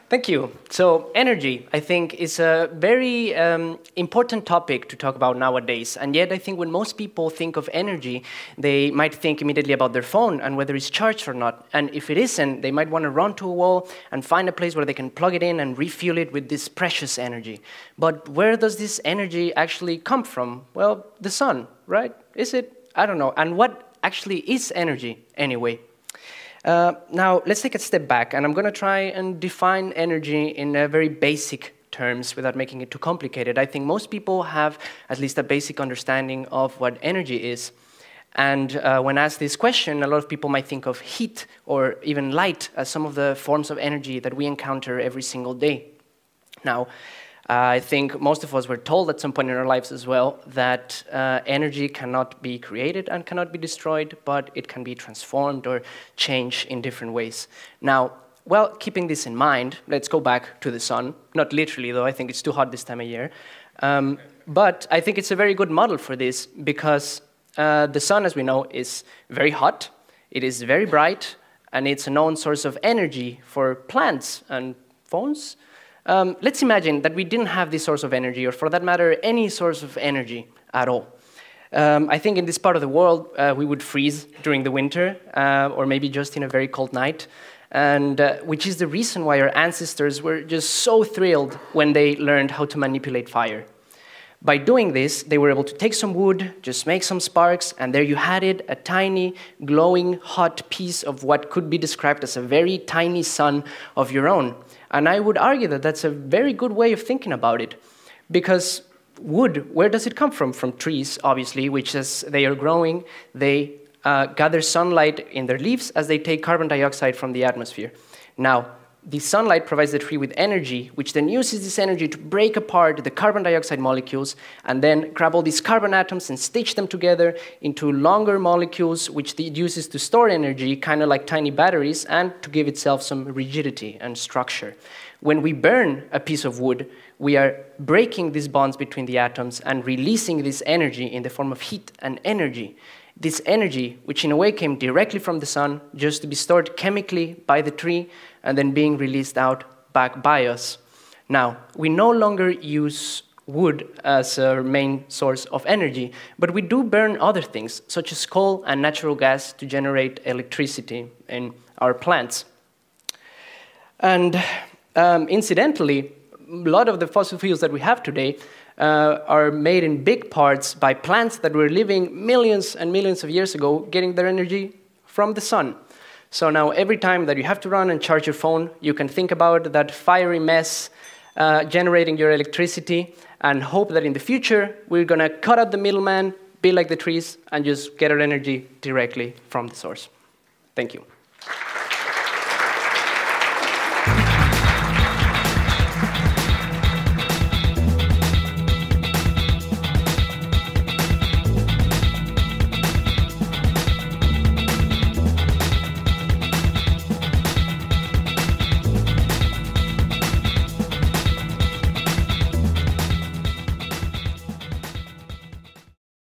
Thank you. So energy, I think, is a very important topic to talk about nowadays. And yet, I think when most people think of energy, they might think immediately about their phone and whether it's charged or not. And if it isn't, they might want to run to a wall and find a place where they can plug it in and refuel it with this precious energy. But where does this energy actually come from? Well, the sun, right? Is it? I don't know. And what actually is energy anyway? Now, let's take a step back, and I'm going to try and define energy in very basic terms without making it too complicated. I think most people have at least a basic understanding of what energy is. And when asked this question, a lot of people might think of heat or even light as some of the forms of energy that we encounter every single day. Now, I think most of us were told at some point in our lives as well that energy cannot be created and cannot be destroyed, but it can be transformed or changed in different ways. Now, well, keeping this in mind, let's go back to the sun. Not literally, though. I think it's too hot this time of year. But I think it's a very good model for this because the sun, as we know, is very hot. It is very bright, and it's a known source of energy for plants and phones. Let's imagine that we didn't have this source of energy, or for that matter, any source of energy at all. I think in this part of the world, we would freeze during the winter, or maybe just in a very cold night, and which is the reason why our ancestors were just so thrilled when they learned how to manipulate fire. By doing this, they were able to take some wood, just make some sparks, and there you had it, a tiny, glowing, hot piece of what could be described as a very tiny sun of your own. And I would argue that that's a very good way of thinking about it. Because wood, where does it come from? From trees, obviously, which as they are growing, they gather sunlight in their leaves as they take carbon dioxide from the atmosphere. Now, the sunlight provides the tree with energy, which then uses this energy to break apart the carbon dioxide molecules and then grab all these carbon atoms and stitch them together into longer molecules, which it uses to store energy, kind of like tiny batteries, and to give itself some rigidity and structure. When we burn a piece of wood, we are breaking these bonds between the atoms and releasing this energy in the form of heat and energy. This energy, which in a way came directly from the sun, just to be stored chemically by the tree and then being released out back by us. Now, we no longer use wood as our main source of energy, but we do burn other things, such as coal and natural gas, to generate electricity in our plants. And incidentally, a lot of the fossil fuels that we have today are made in big parts by plants that were living millions and millions of years ago, getting their energy from the sun. So now every time that you have to run and charge your phone, you can think about that fiery mess generating your electricity and hope that in the future we're going to cut out the middleman, be like the trees, and just get our energy directly from the source. Thank you.